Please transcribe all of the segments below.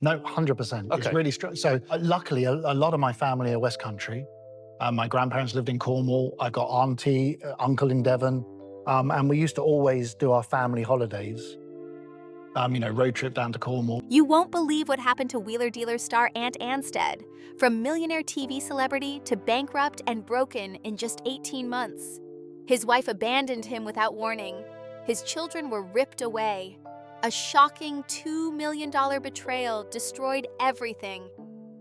No, 100%. It's Okay. really strong. So luckily, a lot of my family are West Country. My grandparents lived in Cornwall. I got auntie, uncle in Devon. And we used to always do our family holidays, road trip down to Cornwall. You won't believe what happened to Wheeler Dealer star Ant Anstead, from millionaire TV celebrity to bankrupt and broken in just 18 months. His wife abandoned him without warning. His children were ripped away. A shocking $2 million betrayal destroyed everything.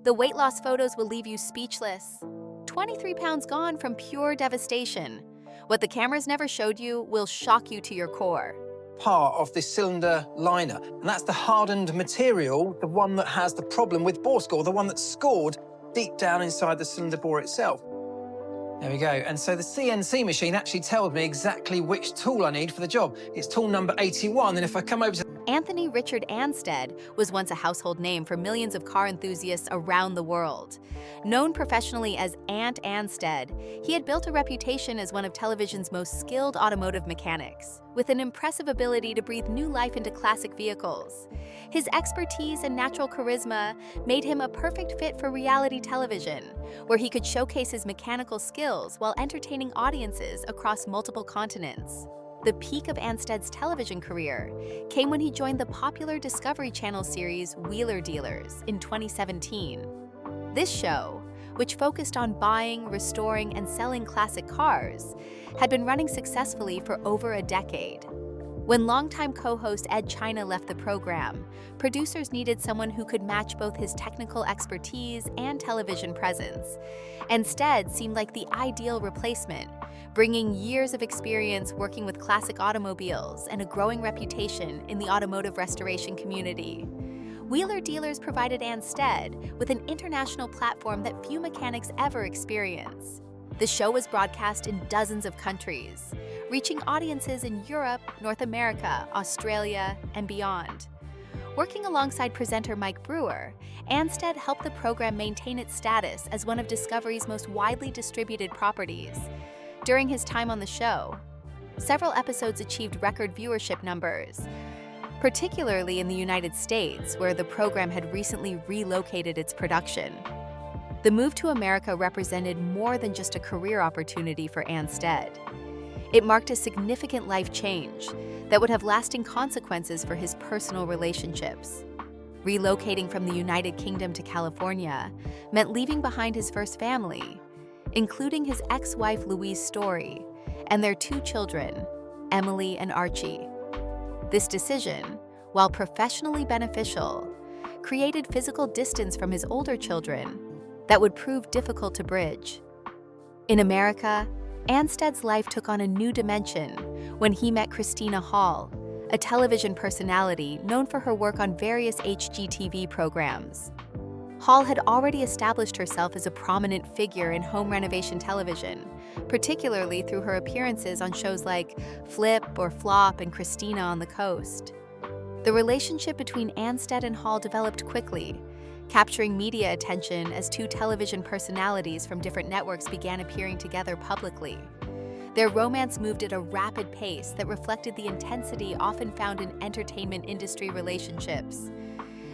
The weight loss photos will leave you speechless. 23 pounds gone from pure devastation. What the cameras never showed you will shock you to your core. Part of this cylinder liner, and that's the hardened material, the one that has the problem with bore score, the one that's scored deep down inside the cylinder bore itself. There we go. And so the CNC machine actually tells me exactly which tool I need for the job. It's tool number 81, and if I come over to Anthony Richard Anstead was once a household name for millions of car enthusiasts around the world. Known professionally as Ant Anstead, he had built a reputation as one of television's most skilled automotive mechanics, with an impressive ability to breathe new life into classic vehicles. His expertise and natural charisma made him a perfect fit for reality television, where he could showcase his mechanical skills while entertaining audiences across multiple continents. The peak of Anstead's television career came when he joined the popular Discovery Channel series Wheeler Dealers in 2017. This show, which focused on buying, restoring, and selling classic cars, had been running successfully for over a decade. When longtime co-host Ed China left the program, producers needed someone who could match both his technical expertise and television presence. Anstead seemed like the ideal replacement, bringing years of experience working with classic automobiles and a growing reputation in the automotive restoration community. Wheeler Dealers provided Anstead with an international platform that few mechanics ever experience. The show was broadcast in dozens of countries, reaching audiences in Europe, North America, Australia, and beyond. Working alongside presenter Mike Brewer, Anstead helped the program maintain its status as one of Discovery's most widely distributed properties. During his time on the show, several episodes achieved record viewership numbers, particularly in the United States, where the program had recently relocated its production. The move to America represented more than just a career opportunity for Anstead. It marked a significant life change that would have lasting consequences for his personal relationships. Relocating from the United Kingdom to California meant leaving behind his first family, including his ex-wife Louise Story and their two children, Emily and Archie. This decision, while professionally beneficial, created physical distance from his older children that would prove difficult to bridge. In America, Anstead's life took on a new dimension when he met Christina Hall, a television personality known for her work on various HGTV programs. Hall had already established herself as a prominent figure in home renovation television, particularly through her appearances on shows like Flip or Flop and Christina on the Coast. The relationship between Anstead and Hall developed quickly, capturing media attention as two television personalities from different networks began appearing together publicly. Their romance moved at a rapid pace that reflected the intensity often found in entertainment industry relationships.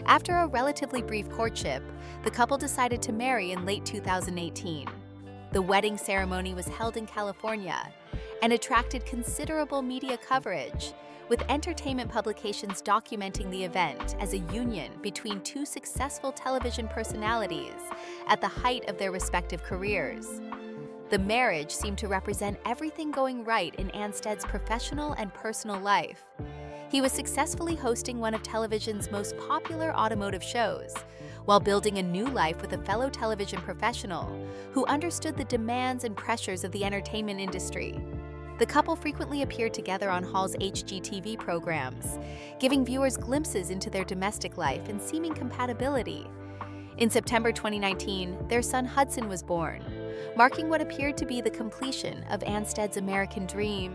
After a relatively brief courtship, the couple decided to marry in late 2018. The wedding ceremony was held in California and attracted considerable media coverage, with entertainment publications documenting the event as a union between two successful television personalities at the height of their respective careers. The marriage seemed to represent everything going right in Anstead's professional and personal life. He was successfully hosting one of television's most popular automotive shows, while building a new life with a fellow television professional who understood the demands and pressures of the entertainment industry. The couple frequently appeared together on Hall's HGTV programs, giving viewers glimpses into their domestic life and seeming compatibility. In September 2019, their son Hudson was born, marking what appeared to be the completion of Anstead's American dream.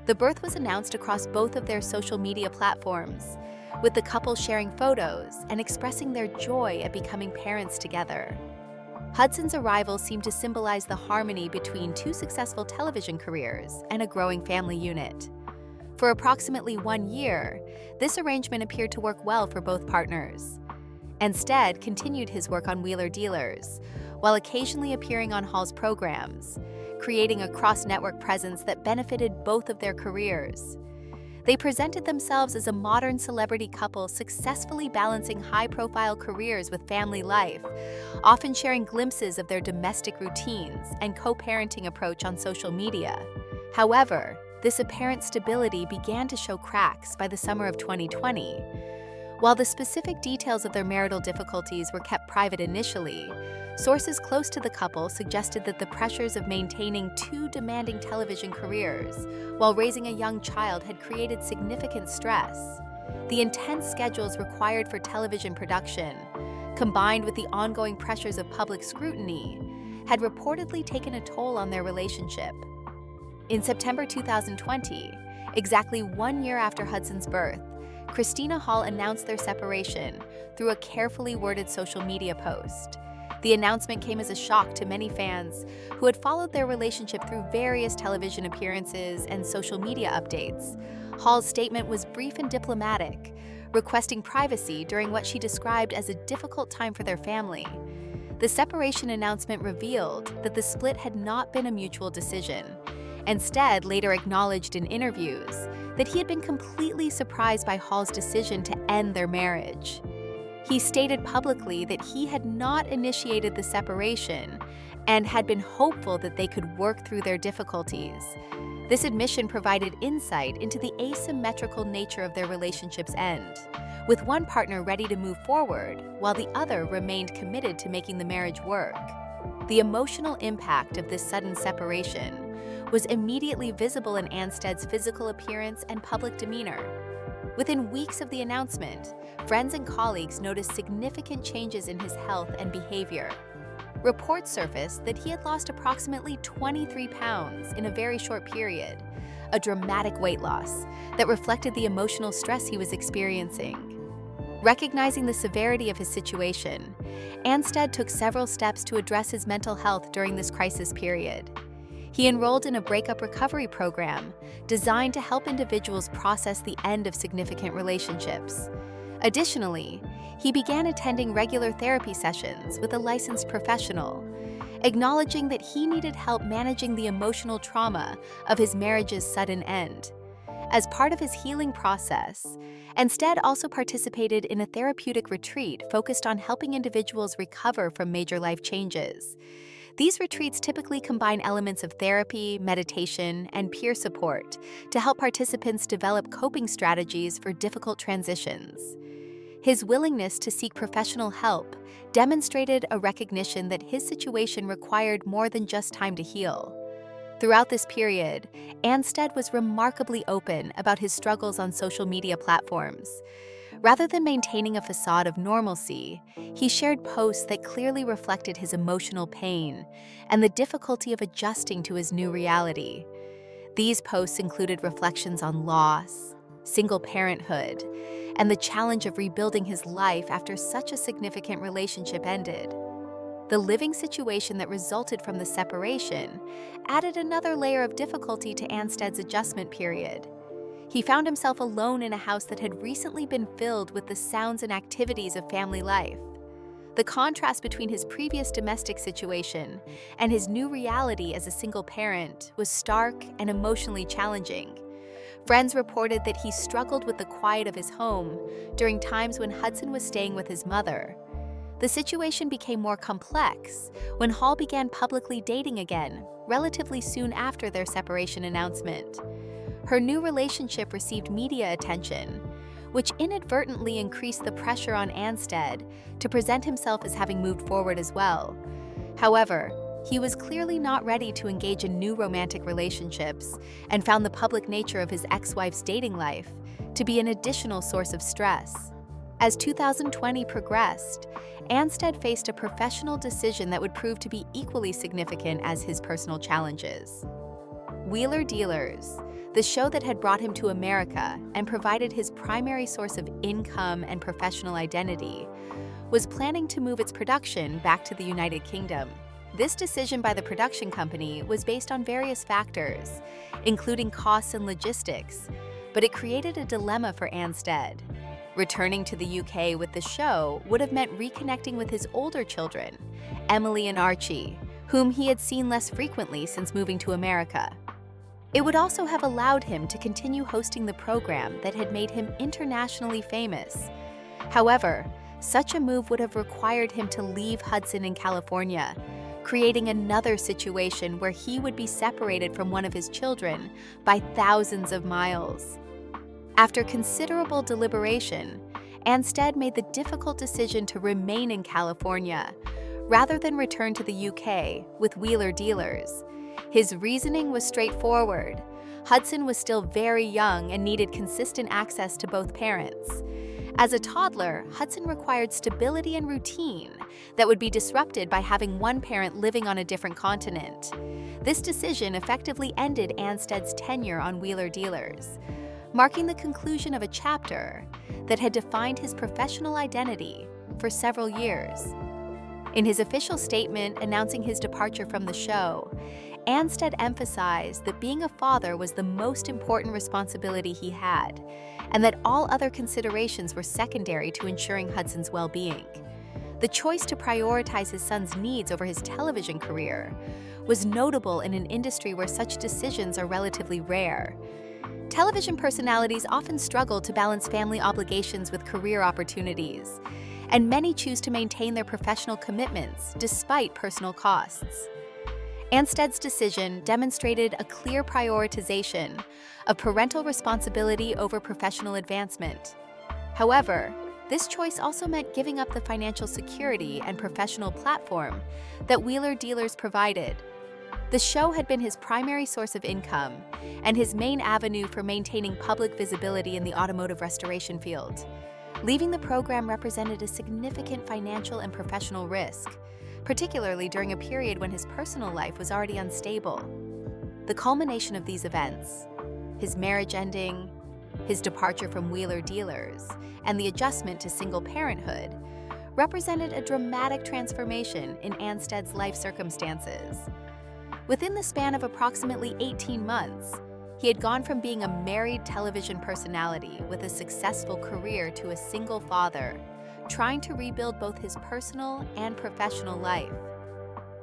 The birth was announced across both of their social media platforms, with the couple sharing photos and expressing their joy at becoming parents together. Hudson's arrival seemed to symbolize the harmony between two successful television careers and a growing family unit. For approximately 1 year, this arrangement appeared to work well for both partners. Anstead continued his work on Wheeler Dealers, while occasionally appearing on Hall's programs, creating a cross-network presence that benefited both of their careers. They presented themselves as a modern celebrity couple successfully balancing high-profile careers with family life, often sharing glimpses of their domestic routines and co-parenting approach on social media. However, this apparent stability began to show cracks by the summer of 2020. While the specific details of their marital difficulties were kept private initially, sources close to the couple suggested that the pressures of maintaining two demanding television careers while raising a young child had created significant stress. The intense schedules required for television production, combined with the ongoing pressures of public scrutiny, had reportedly taken a toll on their relationship. In September 2020, exactly 1 year after Hudson's birth, Christina Hall announced their separation through a carefully worded social media post. The announcement came as a shock to many fans who had followed their relationship through various television appearances and social media updates. Hall's statement was brief and diplomatic, requesting privacy during what she described as a difficult time for their family. The separation announcement revealed that the split had not been a mutual decision. Anstead later acknowledged in interviews that he had been completely surprised by Hall's decision to end their marriage. He stated publicly that he had not initiated the separation and had been hopeful that they could work through their difficulties. This admission provided insight into the asymmetrical nature of their relationship's end, with one partner ready to move forward while the other remained committed to making the marriage work. The emotional impact of this sudden separation was immediately visible in Anstead's physical appearance and public demeanor. Within weeks of the announcement, friends and colleagues noticed significant changes in his health and behavior. Reports surfaced that he had lost approximately 23 pounds in a very short period, a dramatic weight loss that reflected the emotional stress he was experiencing. Recognizing the severity of his situation, Anstead took several steps to address his mental health during this crisis period. He enrolled in a breakup recovery program designed to help individuals process the end of significant relationships. Additionally, he began attending regular therapy sessions with a licensed professional, acknowledging that he needed help managing the emotional trauma of his marriage's sudden end. As part of his healing process, Anstead also participated in a therapeutic retreat focused on helping individuals recover from major life changes. These retreats typically combine elements of therapy, meditation, and peer support to help participants develop coping strategies for difficult transitions. His willingness to seek professional help demonstrated a recognition that his situation required more than just time to heal. Throughout this period, Anstead was remarkably open about his struggles on social media platforms. Rather than maintaining a facade of normalcy, he shared posts that clearly reflected his emotional pain and the difficulty of adjusting to his new reality. These posts included reflections on loss, single parenthood, and the challenge of rebuilding his life after such a significant relationship ended. The living situation that resulted from the separation added another layer of difficulty to Anstead's adjustment period. He found himself alone in a house that had recently been filled with the sounds and activities of family life. The contrast between his previous domestic situation and his new reality as a single parent was stark and emotionally challenging. Friends reported that he struggled with the quiet of his home during times when Hudson was staying with his mother. The situation became more complex when Hall began publicly dating again, relatively soon after their separation announcement. Her new relationship received media attention, which inadvertently increased the pressure on Anstead to present himself as having moved forward as well. However, he was clearly not ready to engage in new romantic relationships and found the public nature of his ex-wife's dating life to be an additional source of stress. As 2020 progressed, Anstead faced a professional decision that would prove to be equally significant as his personal challenges. Wheeler Dealers, the show that had brought him to America and provided his primary source of income and professional identity, was planning to move its production back to the United Kingdom. This decision by the production company was based on various factors, including costs and logistics, but it created a dilemma for Anstead. Returning to the UK with the show would have meant reconnecting with his older children, Emily and Archie, whom he had seen less frequently since moving to America. It would also have allowed him to continue hosting the program that had made him internationally famous. However, such a move would have required him to leave Hudson in California, creating another situation where he would be separated from one of his children by thousands of miles. After considerable deliberation, Anstead made the difficult decision to remain in California rather than return to the UK with Wheeler Dealers. His reasoning was straightforward. Hudson was still very young and needed consistent access to both parents. As a toddler, Hudson required stability and routine that would be disrupted by having one parent living on a different continent. This decision effectively ended Anstead's tenure on Wheeler Dealers, marking the conclusion of a chapter that had defined his professional identity for several years. In his official statement announcing his departure from the show, Anstead emphasized that being a father was the most important responsibility he had, and that all other considerations were secondary to ensuring Hudson's well-being. The choice to prioritize his son's needs over his television career was notable in an industry where such decisions are relatively rare. Television personalities often struggle to balance family obligations with career opportunities, and many choose to maintain their professional commitments despite personal costs. Anstead's decision demonstrated a clear prioritization of parental responsibility over professional advancement. However, this choice also meant giving up the financial security and professional platform that Wheeler Dealers provided. The show had been his primary source of income and his main avenue for maintaining public visibility in the automotive restoration field. Leaving the program represented a significant financial and professional risk, particularly during a period when his personal life was already unstable. The culmination of these events, his marriage ending, his departure from Wheeler Dealers, and the adjustment to single parenthood, represented a dramatic transformation in Anstead's life circumstances. Within the span of approximately 18 months, he had gone from being a married television personality with a successful career to a single father, trying to rebuild both his personal and professional life.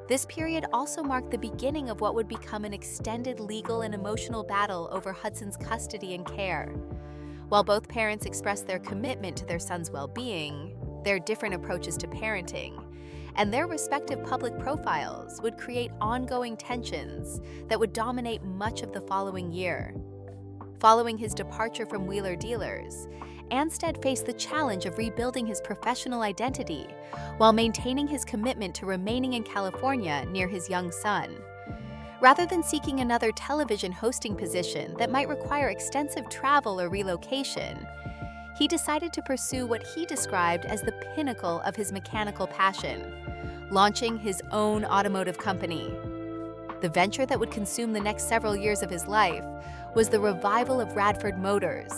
This period also marked the beginning of what would become an extended legal and emotional battle over Hudson's custody and care. While both parents expressed their commitment to their son's well-being, their different approaches to parenting, and their respective public profiles would create ongoing tensions that would dominate much of the following year. Following his departure from Wheeler Dealers, Anstead faced the challenge of rebuilding his professional identity while maintaining his commitment to remaining in California near his young son. Rather than seeking another television hosting position that might require extensive travel or relocation, he decided to pursue what he described as the pinnacle of his mechanical passion, launching his own automotive company. The venture that would consume the next several years of his life was the revival of Radford Motors,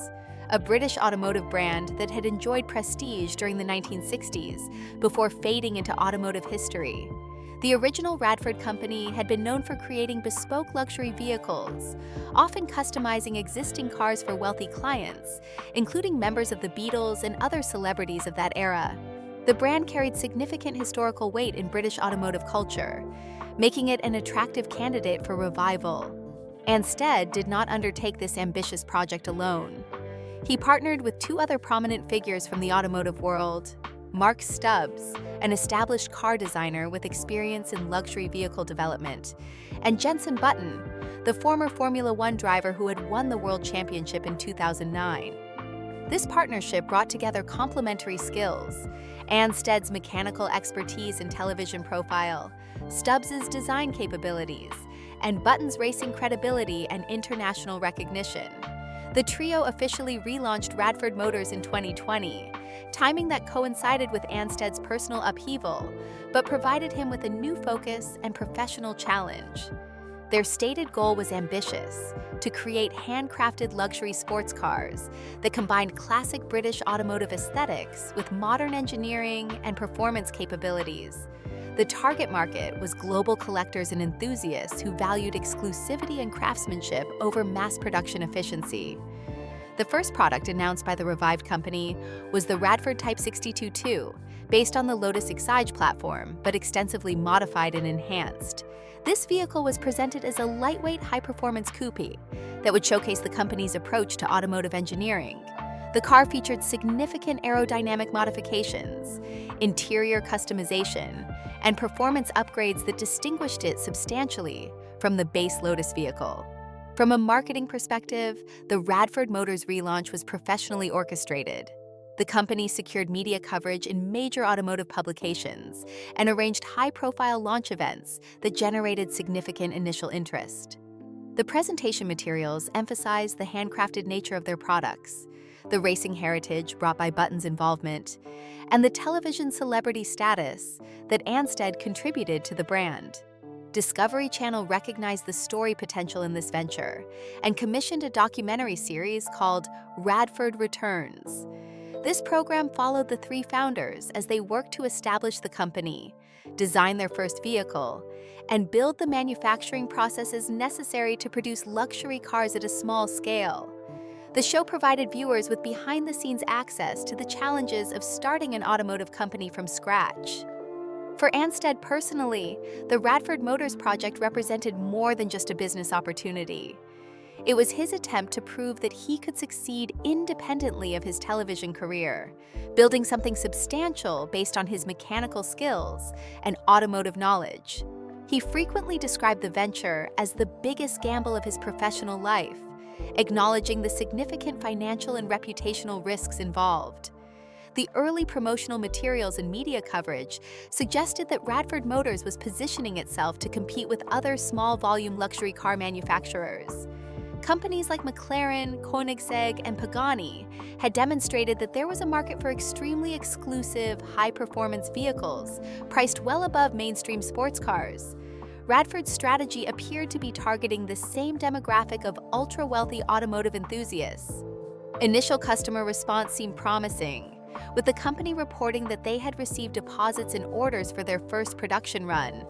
a British automotive brand that had enjoyed prestige during the 1960s before fading into automotive history. The original Radford company had been known for creating bespoke luxury vehicles, often customizing existing cars for wealthy clients, including members of the Beatles and other celebrities of that era. The brand carried significant historical weight in British automotive culture, making it an attractive candidate for revival. Anstead did not undertake this ambitious project alone. He partnered with two other prominent figures from the automotive world: Mark Stubbs, an established car designer with experience in luxury vehicle development, and Jenson Button, the former Formula One driver who had won the World Championship in 2009. This partnership brought together complementary skills: Anstead's mechanical expertise and television profile, Stubbs's design capabilities, and Button's racing credibility and international recognition. The trio officially relaunched Radford Motors in 2020, timing that coincided with Anstead's personal upheaval, but provided him with a new focus and professional challenge. Their stated goal was ambitious: to create handcrafted luxury sports cars that combined classic British automotive aesthetics with modern engineering and performance capabilities. The target market was global collectors and enthusiasts who valued exclusivity and craftsmanship over mass production efficiency. The first product announced by the revived company was the Radford Type 62-2, based on the Lotus Exige platform, but extensively modified and enhanced. This vehicle was presented as a lightweight, high-performance coupe that would showcase the company's approach to automotive engineering. The car featured significant aerodynamic modifications, interior customization, and performance upgrades that distinguished it substantially from the base Lotus vehicle. From a marketing perspective, the Radford Motors relaunch was professionally orchestrated. The company secured media coverage in major automotive publications and arranged high-profile launch events that generated significant initial interest. The presentation materials emphasized the handcrafted nature of their products, the racing heritage brought by Button's involvement, and the television celebrity status that Anstead contributed to the brand. Discovery Channel recognized the story potential in this venture and commissioned a documentary series called Radford Returns. This program followed the three founders as they worked to establish the company, design their first vehicle, and build the manufacturing processes necessary to produce luxury cars at a small scale. The show provided viewers with behind-the-scenes access to the challenges of starting an automotive company from scratch. For Anstead personally, the Radford Motors project represented more than just a business opportunity. It was his attempt to prove that he could succeed independently of his television career, building something substantial based on his mechanical skills and automotive knowledge. He frequently described the venture as the biggest gamble of his professional life, acknowledging the significant financial and reputational risks involved. The early promotional materials and media coverage suggested that Radford Motors was positioning itself to compete with other small-volume luxury car manufacturers. Companies like McLaren, Koenigsegg, and Pagani had demonstrated that there was a market for extremely exclusive, high-performance vehicles priced well above mainstream sports cars. Radford's strategy appeared to be targeting the same demographic of ultra-wealthy automotive enthusiasts. Initial customer response seemed promising, with the company reporting that they had received deposits and orders for their first production run.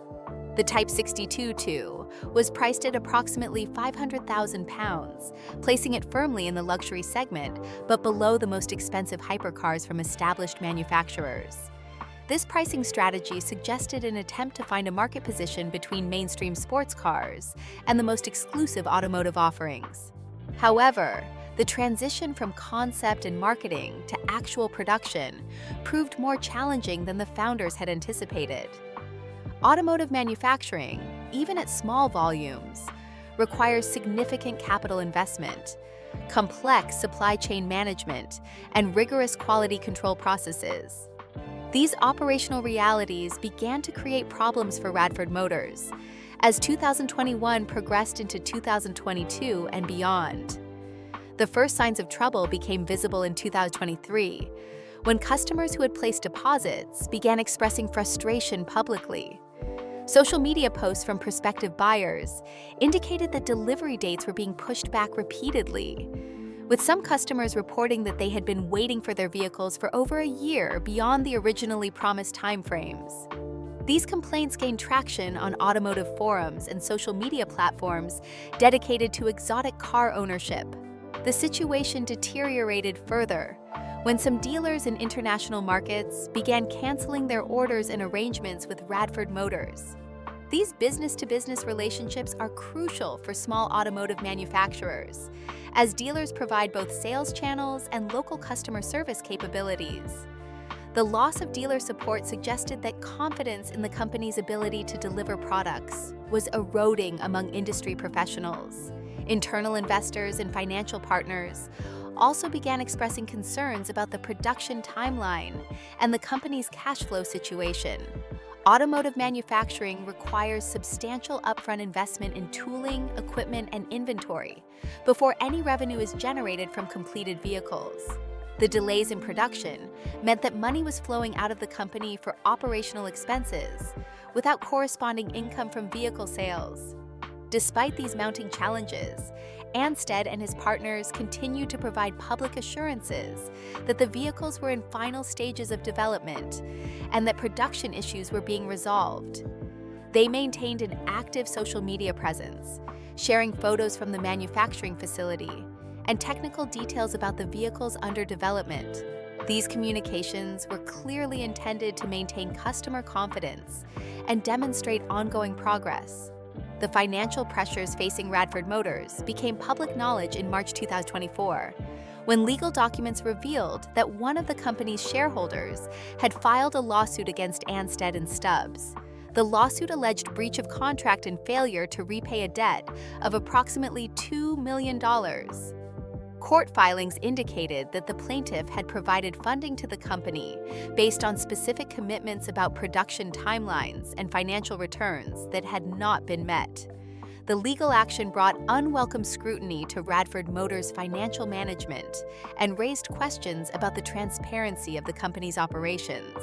The Type 62-2 was priced at approximately £500,000, placing it firmly in the luxury segment, but below the most expensive hypercars from established manufacturers. This pricing strategy suggested an attempt to find a market position between mainstream sports cars and the most exclusive automotive offerings. However, the transition from concept and marketing to actual production proved more challenging than the founders had anticipated. Automotive manufacturing, even at small volumes, requires significant capital investment, complex supply chain management, and rigorous quality control processes. These operational realities began to create problems for Radford Motors as 2021 progressed into 2022 and beyond. The first signs of trouble became visible in 2023, when customers who had placed deposits began expressing frustration publicly. Social media posts from prospective buyers indicated that delivery dates were being pushed back repeatedly, with some customers reporting that they had been waiting for their vehicles for over a year beyond the originally promised timeframes. These complaints gained traction on automotive forums and social media platforms dedicated to exotic car ownership. The situation deteriorated further when some dealers in international markets began canceling their orders and arrangements with Radford Motors. These business-to-business relationships are crucial for small automotive manufacturers, as dealers provide both sales channels and local customer service capabilities. The loss of dealer support suggested that confidence in the company's ability to deliver products was eroding among industry professionals. Internal investors and financial partners also began expressing concerns about the production timeline and the company's cash flow situation. Automotive manufacturing requires substantial upfront investment in tooling, equipment, and inventory before any revenue is generated from completed vehicles. The delays in production meant that money was flowing out of the company for operational expenses without corresponding income from vehicle sales. Despite these mounting challenges, Anstead and his partners continued to provide public assurances that the vehicles were in final stages of development and that production issues were being resolved. They maintained an active social media presence, sharing photos from the manufacturing facility and technical details about the vehicles under development. These communications were clearly intended to maintain customer confidence and demonstrate ongoing progress. The financial pressures facing Radford Motors became public knowledge in March 2024, when legal documents revealed that one of the company's shareholders had filed a lawsuit against Anstead and Stubbs. The lawsuit alleged breach of contract and failure to repay a debt of approximately $2 million. Court filings indicated that the plaintiff had provided funding to the company based on specific commitments about production timelines and financial returns that had not been met. The legal action brought unwelcome scrutiny to Radford Motors' financial management and raised questions about the transparency of the company's operations.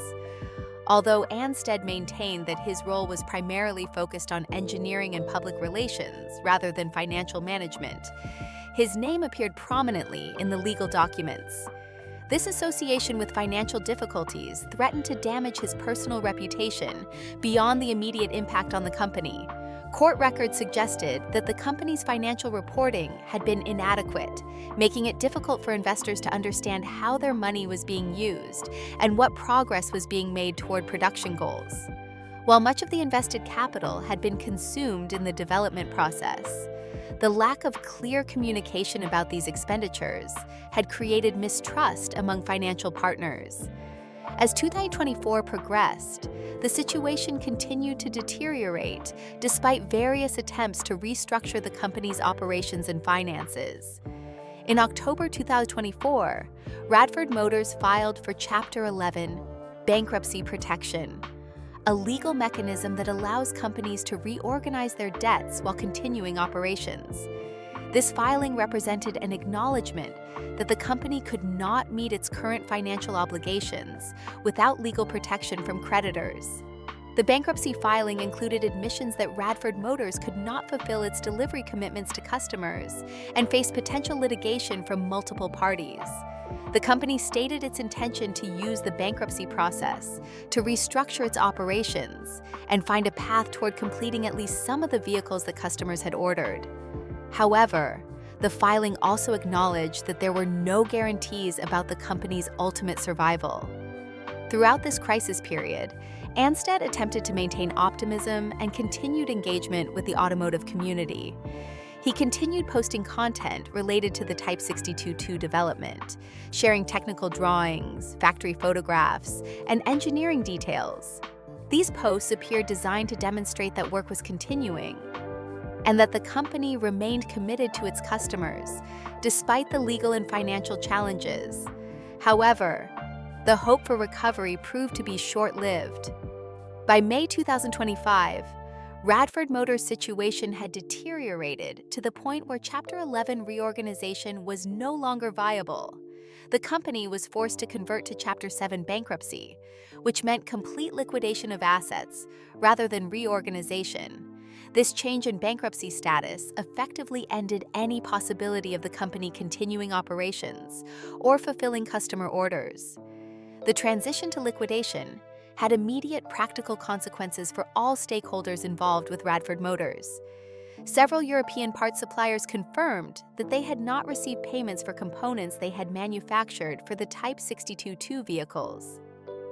Although Anstead maintained that his role was primarily focused on engineering and public relations rather than financial management, his name appeared prominently in the legal documents. This association with financial difficulties threatened to damage his personal reputation beyond the immediate impact on the company. Court records suggested that the company's financial reporting had been inadequate, making it difficult for investors to understand how their money was being used and what progress was being made toward production goals. While much of the invested capital had been consumed in the development process, the lack of clear communication about these expenditures had created mistrust among financial partners. As 2024 progressed, the situation continued to deteriorate despite various attempts to restructure the company's operations and finances. In October 2024, Radford Motors filed for Chapter 11, bankruptcy protection, a legal mechanism that allows companies to reorganize their debts while continuing operations. This filing represented an acknowledgement that the company could not meet its current financial obligations without legal protection from creditors. The bankruptcy filing included admissions that Radford Motors could not fulfill its delivery commitments to customers and faced potential litigation from multiple parties. The company stated its intention to use the bankruptcy process to restructure its operations and find a path toward completing at least some of the vehicles that customers had ordered. However, the filing also acknowledged that there were no guarantees about the company's ultimate survival. Throughout this crisis period, Anstead attempted to maintain optimism and continued engagement with the automotive community. He continued posting content related to the Type 62.2 development, sharing technical drawings, factory photographs, and engineering details. These posts appeared designed to demonstrate that work was continuing and that the company remained committed to its customers, despite the legal and financial challenges. However, the hope for recovery proved to be short-lived. By May 2025, Radford Motors' situation had deteriorated to the point where Chapter 11 reorganization was no longer viable. The company was forced to convert to Chapter 7 bankruptcy, which meant complete liquidation of assets rather than reorganization. This change in bankruptcy status effectively ended any possibility of the company continuing operations or fulfilling customer orders. The transition to liquidation had immediate practical consequences for all stakeholders involved with Radford Motors. Several European parts suppliers confirmed that they had not received payments for components they had manufactured for the Type 62.2 vehicles.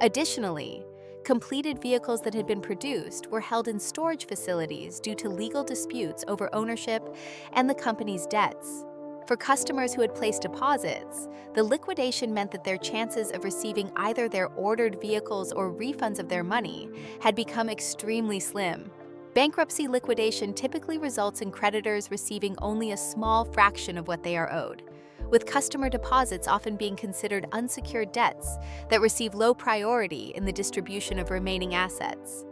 Additionally, completed vehicles that had been produced were held in storage facilities due to legal disputes over ownership and the company's debts. For customers who had placed deposits, the liquidation meant that their chances of receiving either their ordered vehicles or refunds of their money had become extremely slim. Bankruptcy liquidation typically results in creditors receiving only a small fraction of what they are owed, with customer deposits often being considered unsecured debts that receive low priority in the distribution of remaining assets.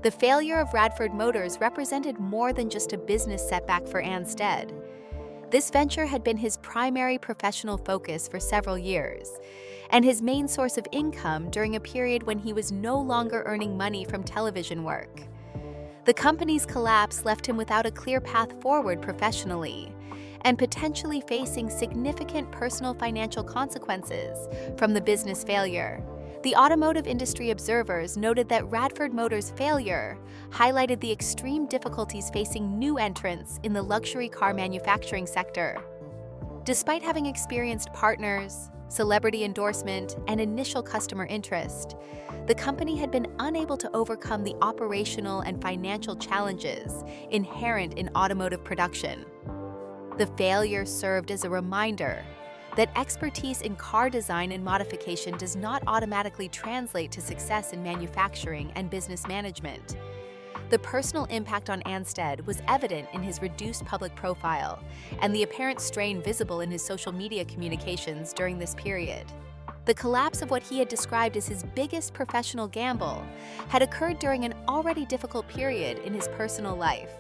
The failure of Radford Motors represented more than just a business setback for Anstead. This venture had been his primary professional focus for several years, and his main source of income during a period when he was no longer earning money from television work. The company's collapse left him without a clear path forward professionally, and potentially facing significant personal financial consequences from the business failure. The automotive industry observers noted that Radford Motors' failure highlighted the extreme difficulties facing new entrants in the luxury car manufacturing sector. Despite having experienced partners, celebrity endorsement, and initial customer interest, the company had been unable to overcome the operational and financial challenges inherent in automotive production. The failure served as a reminder that expertise in car design and modification does not automatically translate to success in manufacturing and business management. The personal impact on Anstead was evident in his reduced public profile and the apparent strain visible in his social media communications during this period. The collapse of what he had described as his biggest professional gamble had occurred during an already difficult period in his personal life,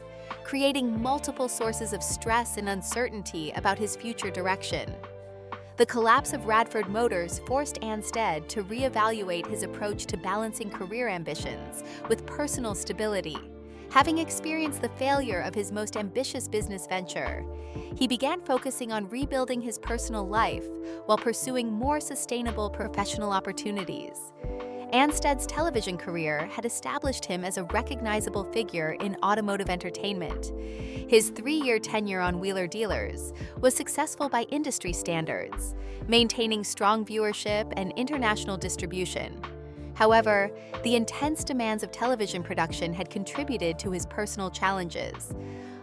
creating multiple sources of stress and uncertainty about his future direction. The collapse of Radford Motors forced Anstead to reevaluate his approach to balancing career ambitions with personal stability. Having experienced the failure of his most ambitious business venture, he began focusing on rebuilding his personal life while pursuing more sustainable professional opportunities. Anstead's television career had established him as a recognizable figure in automotive entertainment. His 3-year tenure on Wheeler Dealers was successful by industry standards, maintaining strong viewership and international distribution. However, the intense demands of television production had contributed to his personal challenges.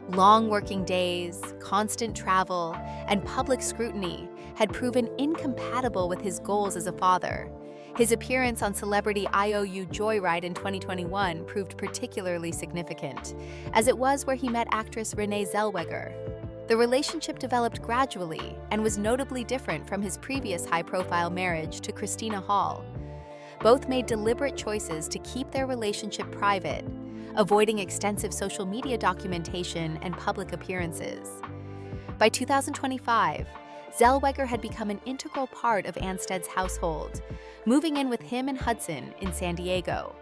Long working days, constant travel, and public scrutiny had proven incompatible with his goals as a father. His appearance on Celebrity IOU Joyride in 2021 proved particularly significant, as it was where he met actress Renee Zellweger. The relationship developed gradually and was notably different from his previous high-profile marriage to Christina Hall. Both made deliberate choices to keep their relationship private, avoiding extensive social media documentation and public appearances. By 2025, Zellweger had become an integral part of Anstead's household, moving in with him and Hudson in San Diego.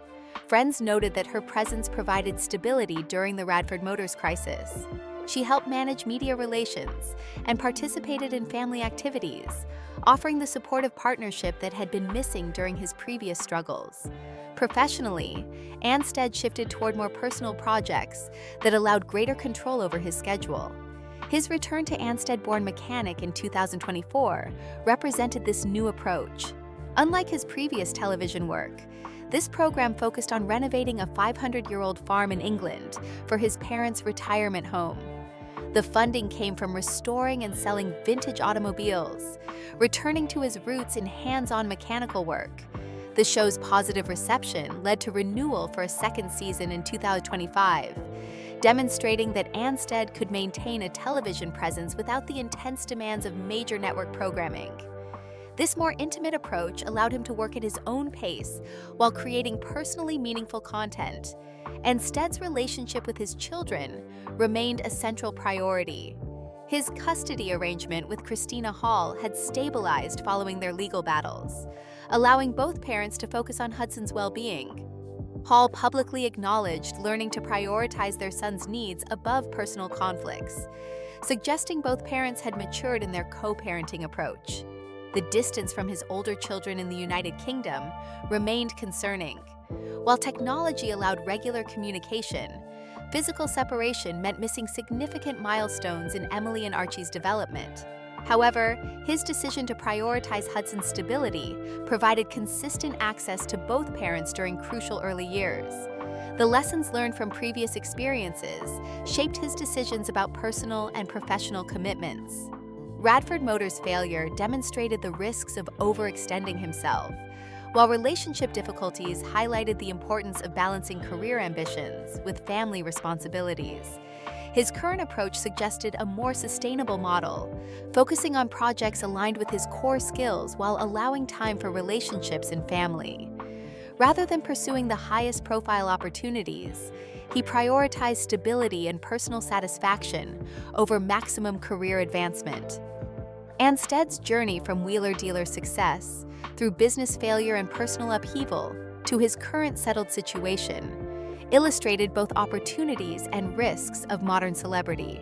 Friends noted that her presence provided stability during the Radford Motors crisis. She helped manage media relations and participated in family activities, offering the supportive partnership that had been missing during his previous struggles. Professionally, Anstead shifted toward more personal projects that allowed greater control over his schedule. His return to Anstead-born Mechanic in 2024 represented this new approach. Unlike his previous television work, this program focused on renovating a 500-year-old farm in England for his parents' retirement home. The funding came from restoring and selling vintage automobiles, returning to his roots in hands-on mechanical work. The show's positive reception led to renewal for a second season in 2025, demonstrating that Anstead could maintain a television presence without the intense demands of major network programming. This more intimate approach allowed him to work at his own pace while creating personally meaningful content. Anstead's relationship with his children remained a central priority. His custody arrangement with Christina Hall had stabilized following their legal battles, allowing both parents to focus on Hudson's well-being. Hall publicly acknowledged learning to prioritize their son's needs above personal conflicts, suggesting both parents had matured in their co-parenting approach. The distance from his older children in the United Kingdom remained concerning. While technology allowed regular communication, physical separation meant missing significant milestones in Emily and Archie's development. However, his decision to prioritize Hudson's stability provided consistent access to both parents during crucial early years. The lessons learned from previous experiences shaped his decisions about personal and professional commitments. Radford Motors' failure demonstrated the risks of overextending himself, while relationship difficulties highlighted the importance of balancing career ambitions with family responsibilities. His current approach suggested a more sustainable model, focusing on projects aligned with his core skills while allowing time for relationships and family. Rather than pursuing the highest profile opportunities, he prioritized stability and personal satisfaction over maximum career advancement. Anstead's journey from Wheeler Dealer success through business failure and personal upheaval to his current settled situation illustrated both opportunities and risks of modern celebrity.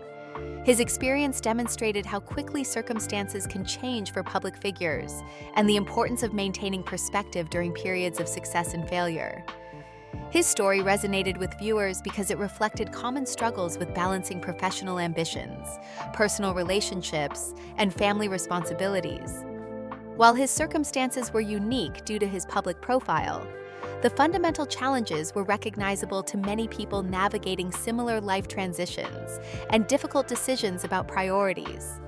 His experience demonstrated how quickly circumstances can change for public figures and the importance of maintaining perspective during periods of success and failure. His story resonated with viewers because it reflected common struggles with balancing professional ambitions, personal relationships, and family responsibilities. While his circumstances were unique due to his public profile, the fundamental challenges were recognizable to many people navigating similar life transitions and difficult decisions about priorities.